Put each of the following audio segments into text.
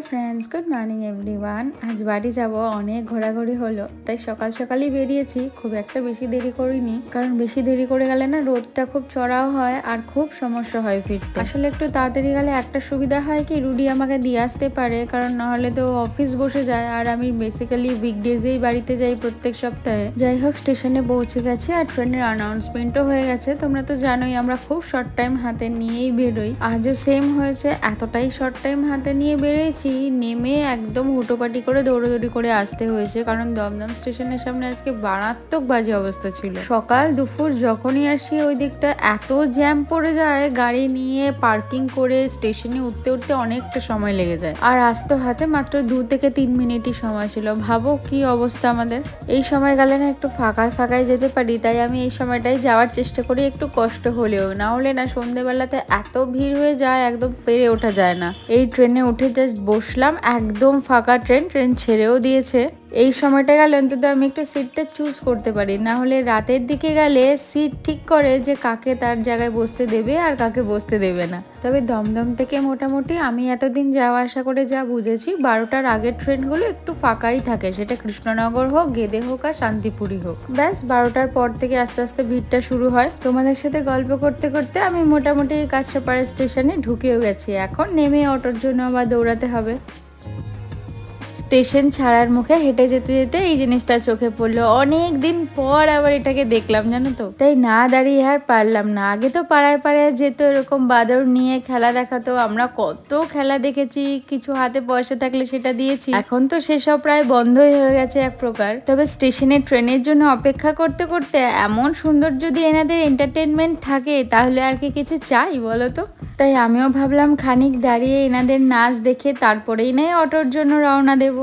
Friends good morning everyone. आज बाड़ी যাব অনেক ঘোরাঘুরি হলো, তাই সকাল সকালই বেরিয়েছি। খুব একটা বেশি দেরি করিনি, কারণ বেশি দেরি করে গেলে না রোদটা খুব চড়াও হয় আর খুব সমস্যা হয় ফিরতে। আসলে একটু তাড়াতাড়ি গেলে একটা সুবিধা হয় কি, রুডি আমাকে দিয়ে আসতে পারে, কারণ নাহলে তো অফিস বসে যায়। আর আমি বেসিক্যালি উইকডেজেই বাড়িতে যাই প্রত্যেক সপ্তাহে। যাই হোক, স্টেশনে পৌঁছে গেছি আর ট্রেনের অ্যানাউন্সমেন্টও হয়ে গেছে। তোমরা তো জানোই আমরা খুব শর্ট টাইম হাতে নিয়েই বেরোই। আজও সেম হয়েছে, এতটাই শর্ট টাইম হাতে নিয়ে বেরিয়েছি, নেমে একদম হুটোপাটি করে দৌড়াদৌড়ি করে আসতে হয়েছে, কারণ দমদম স্টেশনের সামনে আজকে মারাত্মক বাজে অবস্থা ছিল। সকাল দুপুর যখনই আসি ওই দিকটা এত জ্যাম পড়ে যায়, গাড়ি নিয়ে পার্কিং করে স্টেশনে উঠতে উঠতে অনেকটা সময় লেগে যায়। আর আসতে হাতে মাত্র 2 থেকে 3 মিনিটই সময় ছিল। ভাবো কি অবস্থা আমাদের। এই সময় গেলে না একটু ফাঁকায় ফাঁকায় যেতে পারি, তাই আমি এই সময়টাই যাওয়ার চেষ্টা করি, একটু কষ্ট হলেও। না হলে না সন্ধ্যেবেলাতে এত ভিড় হয়ে যায়, একদম পেরে ওঠা যায় না। এই ট্রেনে উঠে জাস্ট বসলাম, একদম ফাঁকা ট্রেন ছেড়েও দিয়েছে। এই সময়টা গেলে অন্তত আমি একটু সিটটা চুজ করতে পারি, না হলে রাতের দিকে গেলে সিট ঠিক করে যে কাকে তার জায়গায় বসতে দেবে আর কাকে বসতে দেবে না। তবে দমদম থেকে মোটামুটি আমি এতদিন যাওয়া আসা করে যা বুঝেছি, 12টার আগের ট্রেনগুলো একটু ফাঁকাই থাকে, সেটা কৃষ্ণনগর হোক, গেদে হোক আর শান্তিপুরি হোক। ব্যাস 12টার পর থেকে আস্তে আস্তে ভিড়টা শুরু হয়। তোমাদের সাথে গল্প করতে করতে আমি মোটামুটি কাছড়াপাড়া স্টেশনে ঢুকেও গেছি। এখন নেমে অটোর জন্য আবার দৌড়াতে হবে। স্টেশন ছাড়ার মুখে হেঁটে যেতে যেতে এই জিনিসটা চোখে পড়লো, অনেক দিন পর আবার এটাকে দেখলাম, জানো তো। তাই না দাঁড়িয়ে আর পারলাম না। আগে তো পাড়ায় পাড়ায় যেত, এরকম বাদর নিয়ে খেলা দেখাতো, আমরা কত খেলা দেখেছি, কিছু হাতে পয়সা থাকলে সেটা দিয়েছি। এখন তো সেসব প্রায় বন্ধই হয়ে গেছে এক প্রকার। তবে স্টেশনে ট্রেনের জন্য অপেক্ষা করতে করতে এমন সুন্দর যদি এনাদের এন্টারটেনমেন্ট থাকে, তাহলে আর কি কিছু চাই বলো তো। তাই আমিও ভাবলাম খানিক দাঁড়িয়ে এনাদের নাচ দেখে তারপরেই নাই অটোর জন্য রওনা দেব।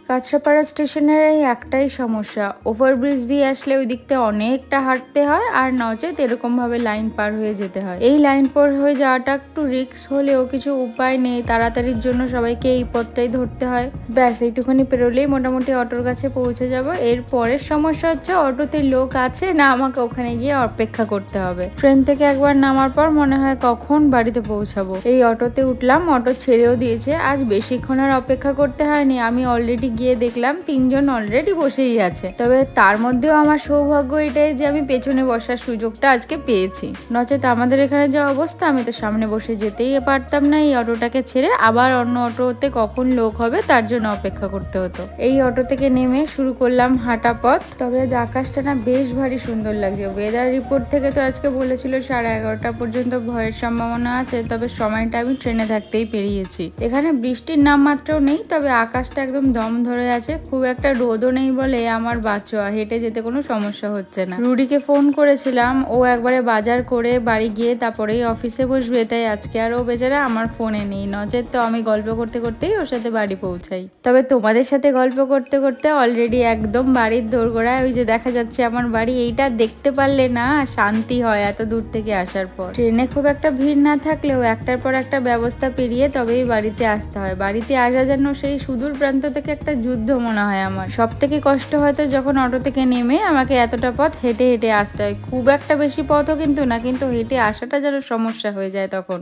কাছড়াপাড়া স্টেশনের এই একটাই সমস্যা, ওভারব্রিজ দিয়ে আসলে ওই দিকটা অনেকটা হাঁটতে হয়, আর নচেত এরকম ভাবে লাইন পার হয়ে যেতে হয়। এই লাইন পার হয়ে যাওয়াটা একটু রিস্ক হলেও কিছু উপায় নেই, তাড়াতাড়ির জন্য সবাইকে এই পথটাই ধরতে হয়। ব্যাস এইটুখানি পেরোলেই মোটামুটি অটোর কাছে পৌঁছে যাব। এর পরের সমস্যা হচ্ছে অটোতে লোক আছে না, আমাকে ওখানে গিয়ে অপেক্ষা করতে হবে। ট্রেন থেকে একবার নামার পর মনে হয় কখন বাড়িতে পৌঁছাবো। এই অটোতে উঠলাম, অটো ছেড়েও দিয়েছে। আজ বেশিক্ষণ আর অপেক্ষা করতে হয়নি, আমি অলরেডি গিয়ে দেখলাম 3 জন অলরেডি বসেই আছে। তবে তার মধ্যেও আমার সৌভাগ্য এটাই যে আমি পেছনে বসার সুযোগটা আজকে পেয়েছি, নচেত আমাদের এখানে যে অবস্থা, আমি তো সামনে বসে যেতেই পারতাম না। এই অটোটাকে ছেড়ে আবার অন্য অটোতে কখন লোক হবে তার জন্য অপেক্ষা করতে হতো। এই অটো থেকে নেমে শুরু করলাম হাঁটা পথ। তবে আজ আকাশটা না বেশ ভারী সুন্দর লাগছে। ওয়েদার রিপোর্ট থেকে তো আজকে বলেছিল 11:30 পর্যন্ত ভয়ের সম্ভাবনা আছে, তবে সময়টা আমি ট্রেনে থাকতেই পেরিয়েছি। এখানে বৃষ্টির নামমাত্রও নেই, তবে আকাশটা একদম দম ধরে আছে। খুব একটা রোদও নেই বলে আমার বাচ্চা হেঁটে যেতে কোনো সমস্যা হচ্ছে না। রুডিকে ফোন করেছিলাম, ও একবারে বাজার করে বাড়ি গিয়ে তারপরেই অফিসে বসবে, তাই আজকে আর ও বেচারা আমার ফোনে নেই, নচেত তো আমি গল্প করতে করতেই ওর সাথে বাড়ি পৌঁছাই। তবে তোমাদের সাথে গল্প করতে করতে অলরেডি একদম বাড়ির দোরগোড়ায়, ওই যে দেখা যাচ্ছে আমার বাড়ি, এইটা দেখতে পারলে না শান্তি হয় এত দূর থেকে আসার পর। ট্রেনে খুব একটা ভিড় না থাকলেও একটার পর একটা ব্যবস্থা পেরিয়ে তবেই বাড়িতে আসতে হয়। বাড়িতে আসা যেন সেই সুদূর প্রান্ত থেকে একটা যুদ্ধ মনে হয় আমার। সব থেকে কষ্ট হয়তো যখন অটো থেকে নেমে আমাকে এতটা পথ হেঁটে হেঁটে আসতে হয়। খুব একটা বেশি পথও কিন্তু না, কিন্তু হেঁটে আসাটা যেন সমস্যা হয়ে যায় তখন।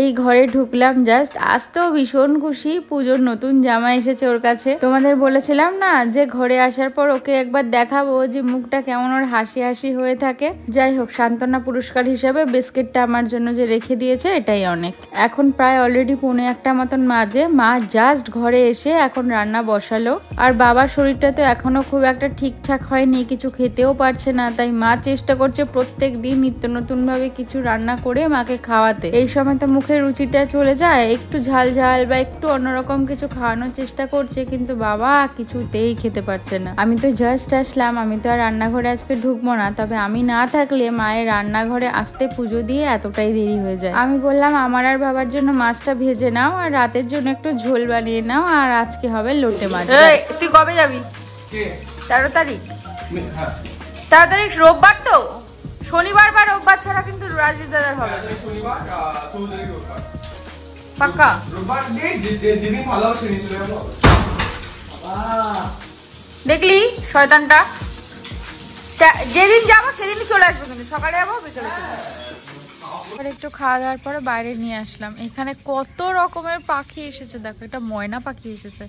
এই ঘরে ঢুকলাম জাস্ট, আসতেও ভীষণ খুশি। পুজোর নতুন জামা এসেছে ওর কাছে। তোমাদের বলেছিলাম না যে ঘরে আসার পর ওকে একবার দেখাবো যে মুখটা কেমন ওর হাসি হাসি হয়ে থাকে। যাই হোক, সান্ত্বনা পুরস্কার হিসাবে বিস্কিটটা আমার জন্য যে রেখে দিয়েছে এটাই অনেক। এখন প্রায় অলরেডি 1:45 মতন বাজে। মা জাস্ট ঘরে এসে এখন রান্না বসালো। আর বাবার শরীরটা তো এখনো খুব একটা ঠিকঠাক হয়নি, কিছু খেতেও পারছে না, তাই মা চেষ্টা করছে প্রত্যেক দিন নিত্য নতুন ভাবে কিছু রান্না করে মাকে খাওয়াতে। এই সময় তো মুখের রুচিটা চলে যায়, একটু ঝাল ঝাল বা একটু অন্যরকম কিছু খাওয়ানোর চেষ্টা করছে, কিন্তু বাবা কিছুতেই খেতে পারছে না। আমি তো জাস্ট আসলাম, আমি তো আর রান্নাঘরে আজকে ঢুকবো না, তবে আমি না থাকলে মায়ের রান্নাঘরে আসতে পুজো দিয়ে এতটাই দেরি হয়ে যায়। আমি বললাম আমার আর বাবার জন্য মাছটা ভেজে নাও, আর রাতের জন্য একটু ঝোল বানিয়ে নাও, আর আজকে হবে লোটে মাছ। তুই কবে যাবি? 13 তারিখ। তাড়াতাড়ি, রোববার তো, শনিবার বা রোববার ছাড়া কিন্তু রাজীব দাদার হবে। পাক্কা দেখলি শয়তানটা, যেদিন যাবো সেদিনই চলে আসবো, কিন্তু সকালে যাবো বিকেলে চলে আসবো। একটু খাওয়া দাওয়ার পরে বাইরে নিয়ে আসলাম, এখানে কত রকমের পাখি এসেছে। দেখো এটা ময়না পাখি এসেছে,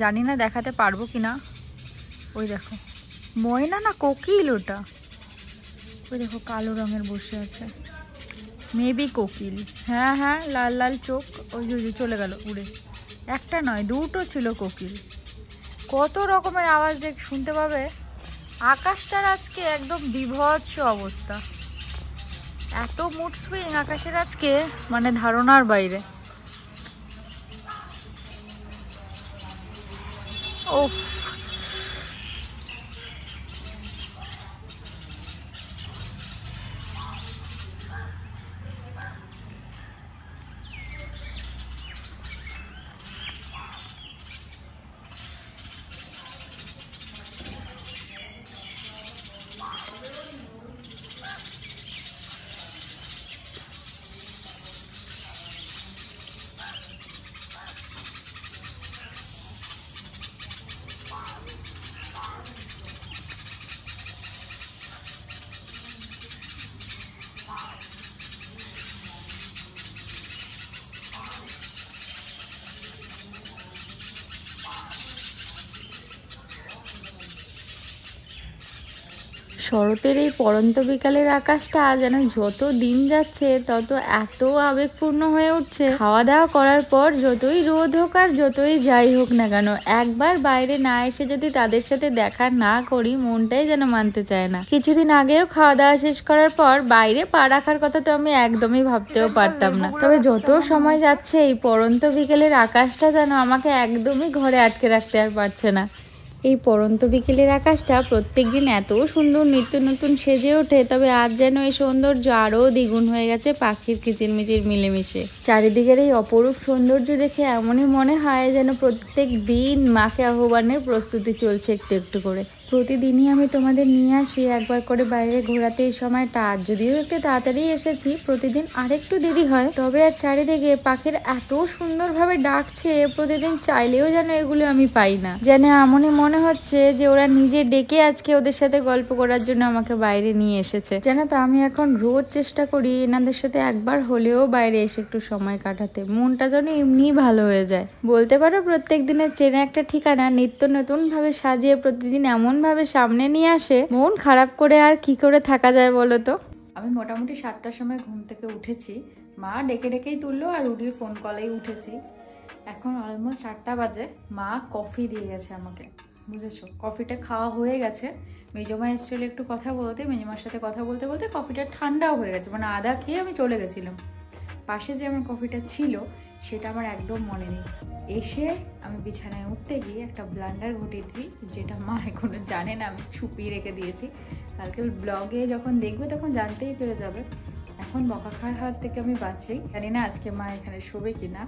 জানি না দেখাতে পারবো কিনা। ওই দেখো ময়না না কোকিল ওটা, ওই দেখো কালো রঙের বসে আছে, মেবি কোকিল। হ্যাঁ হ্যাঁ লাল লাল চোখ, ওই যে চলে গেল উড়ে। একটা নয় দুটো ছিল কোকিল। কত রকমের আওয়াজ শুনতে পাবে। আকাশটার আজকে একদম বিভৎস অবস্থা, এত মুড সুইং আকাশের আজকে, মানে ধারণার বাইরে। ওফ শরতের এই পড়ন্ত বিকালের আকাশটা যেন যত দিন যাচ্ছে তত এত আবেগপূর্ণ হয়ে উঠছে। খাওয়া দাওয়া করার পর যতই রোদ হোক আর যতই যাই হোক না কেন, একবার বাইরে না এসে যদি তাদের সাথে দেখা না করি মনটাই যেন মানতে চায় না। কিছুদিন আগেও খাওয়া দাওয়া শেষ করার পর বাইরে পা রাখার কথা তো আমি একদমই ভাবতেও পারতাম না। তবে যত সময় যাচ্ছে এই পড়ন্ত বিকেলের আকাশটা যেন আমাকে একদমই ঘরে আটকে রাখতে আর পারছে না। এই পড়ন্ত বিকেলের আকাশটা প্রত্যেকদিন এত সুন্দর নিত্য নতুন সেজে ওঠে, তবে আজ যেন এই সৌন্দর্য আরও দ্বিগুণ হয়ে গেছে পাখির কিচিরমিচির মিলেমিশে। চারিদিকের এই অপরূপ সৌন্দর্য দেখে এমনই মনে হয় যেন প্রত্যেক দিন মাকে আহ্বানের প্রস্তুতি চলছে একটু একটু করে। প্রতিদিনই আমি তোমাদের নিয়ে আসি একবার করে বাইরে ঘোরাতে এই সময়টা। আজ যদিও একটু তাড়াতাড়ি এসেছি, প্রতিদিন আরেকটু দেরি হয়, তবে আর চারিদিকে পাখির এত সুন্দরভাবে ডাকছে প্রতিদিন, চাইলেও যেন এগুলো আমি পাই না। যেন এমনই মনে হচ্ছে যে ওরা নিজে ডেকে আজকে ওদের সাথে গল্প করার জন্য আমাকে বাইরে নিয়ে এসেছে। জানো তো আমি এখন রোজ চেষ্টা করি এনাদের সাথে একবার হলেও বাইরে এসে একটু সময় কাটাতে, মনটা যেন এমনিই ভালো হয়ে যায়। বলতে পারো প্রত্যেক দিনের চেনা একটা ঠিকানা নিত্য নতুন ভাবে সাজিয়ে প্রতিদিন এমন ভাবে সামনে নিয়ে আসে, মন খারাপ করে আর কি করে থাকা যায় বলো তো। আমি মোটামুটি 7টার সময় ঘুম থেকে উঠেছি, মা ডেকে ডেকেই তুললো আর রুডির ফোন কলেই উঠেছি। এখন অলমোস্ট 8টা বাজে, মা কফি দিয়ে গেছে আমাকে, বুঝেছো? কফিটা খাওয়া হয়ে গেছে, মেজমা এসেছিল একটু কথা বলতে, মেজমার সাথে কথা বলতে বলতে কফিটা ঠান্ডাও হয়ে গেছে, মানে আধা খেয়ে আমি চলে গেছিলাম। পাশে যে আমার কফিটা ছিল সেটা আমার একদম মনে নেই। এসে আমি বিছানায় উঠতে গিয়ে একটা ব্লান্ডার ঘটিয়েছি, যেটা মা এখনো জানে না, আমি ছুপিয়ে রেখে দিয়েছি। কালকে ব্লগে যখন দেখবে তখন জানতেই পেরে যাবে। এখন বকা খাওয়ার হাত থেকে আমি বাঁচি, জানি না আজকে মা এখানে শোবে কিনা,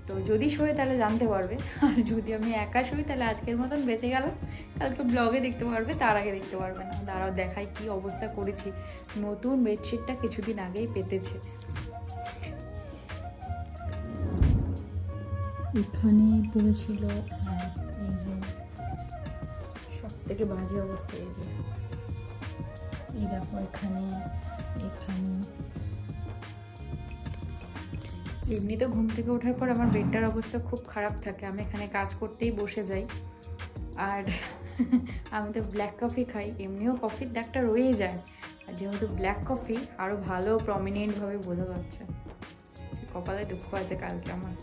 তো যদি শোয় তাহলে জানতে পারবে, আর যদি আমি একা শোই তাহলে আজকের মতন বেঁচে গেলাম, কালকে ব্লগে দেখতে পারবে, তার আগে দেখতে পারবে না। দাঁড়াও দেখাই কি অবস্থা করেছি। নতুন বেডশিটটা কিছুদিন আগেই পেতেছে, এখানে পড়েছিল। হ্যাঁ এই যে সব থেকে বাজে অবস্থা, এই যে এই দেখো এখানে এখানে। এমনি তো ঘুম থেকে ওঠার পর আমার বেডটার অবস্থা খুব খারাপ থাকে, আমি এখানে কাজ করতেই বসে যাই। আর আমি তো ব্ল্যাক কফি খাই, এমনিও কফির দাগটা রয়েই যায়, আর যেহেতু ব্ল্যাক কফি আরও ভালো প্রমিনেন্টভাবে বোঝা যাচ্ছে। কপালে দুঃখ আছে কালকে আমার।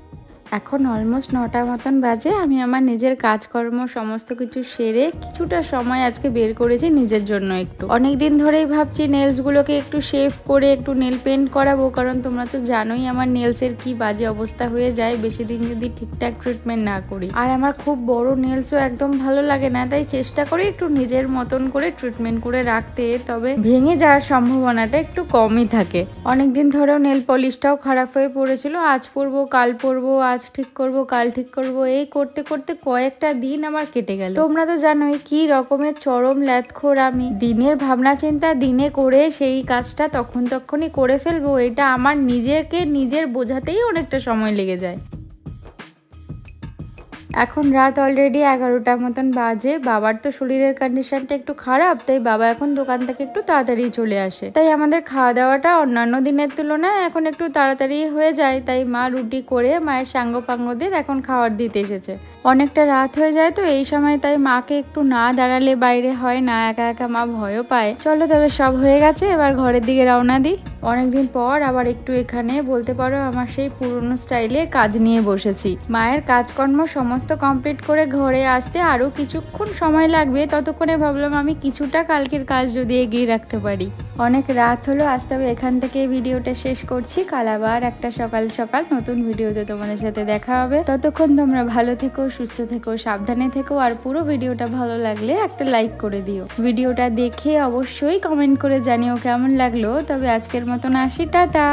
এখন অলমোস্ট 9টা মতন বাজে, আমি আমার নিজের কাজকর্ম সমস্ত কিছু সেরে কিছুটা সময় আজকে বের করেছি নিজের জন্য। একটু অনেকদিন ধরেই ভাবছি নেলসগুলোকে একটু শেভ করে একটু নেল পেন্ট করাবো, কারণ তোমরা তো জানোই আমার নেলসের কি বাজে অবস্থা হয়ে যায় বেশি দিন যদি ঠিকঠাক ট্রিটমেন্ট না করি। আর আমার খুব বড় নেলসও একদম ভালো লাগে না, তাই চেষ্টা করি একটু নিজের মতন করে ট্রিটমেন্ট করে রাখতে, তবে ভেঙে যাওয়ার সম্ভাবনাটা একটু কমই থাকে। অনেকদিন ধরেও নেল পলিশটাও খারাপ হয়ে পড়েছিল, আজ পরবো কাল পরবো, আজ আজ ঠিক করব, কাল ঠিক করব, এই করতে করতে কয়েকটা দিন আমার কেটে গেল। তোমরা তো জানোই কি রকমের চরম ল্যাদখোর আমি। দিনের ভাবনা চিন্তা দিনে করে সেই কাজটা তখনই করে ফেলবো, এটা আমার নিজের বোঝাতেই অনেকটা সময় লেগে যায়। এখন রাত অলরেডি 11টার মতন বাজে। বাবার তো শরীরের কন্ডিশনটা একটু খারাপ, তাই বাবা এখন দোকান থেকে একটু তাড়াতাড়ি চলে আসে। তাই আমাদের খাওয়া দাওয়াটা অন্যান্য দিনের তুলনায় এখন একটু তাড়াতাড়ি হয়ে যায়। তাই মা রুটি করে মায়ের সাঙ্গপাঙ্গদের এখন খাবার দিতে এসেছে। অনেকটা রাত হয়ে যায় তো এই সময়, তাই মাকে একটু না দাঁড়ালে বাইরে হয় না, একা একা মা ভয়ও পায়। চলো তবে সব হয়ে গেছে, এবার ঘরের দিকে রওনা দিই। অনেকদিন পর আবার একটু এখানে বলতে পারো আমার সেই পুরনো স্টাইলে কাজ নিয়ে বসেছি। মায়ের কাজকর্ম সমস্ত কমপ্লিট করে ঘরে আসতে আরো কিছুক্ষণ সময় লাগবে, ততক্ষণে ভাবলাম আমি কিছুটা কালকের কাজ যদি এগিয়ে রাখতে পারি। অনেক রাত হলো, আজ তবে এখান থেকে ভিডিওটা শেষ করছি। কাল আবার একটা সকাল সকাল নতুন ভিডিওতে তোমাদের সাথে দেখা হবে। ততক্ষণ তোমরা ভালো থেকো, সুস্থ থেকো, সাবধানে থেকো। আর পুরো ভিডিওটা ভালো লাগলে একটা লাইক করে দিও। ভিডিওটা দেখে অবশ্যই কমেন্ট করে জানিও কেমন লাগলো। তবে আজকের মতন আসি, টাটা।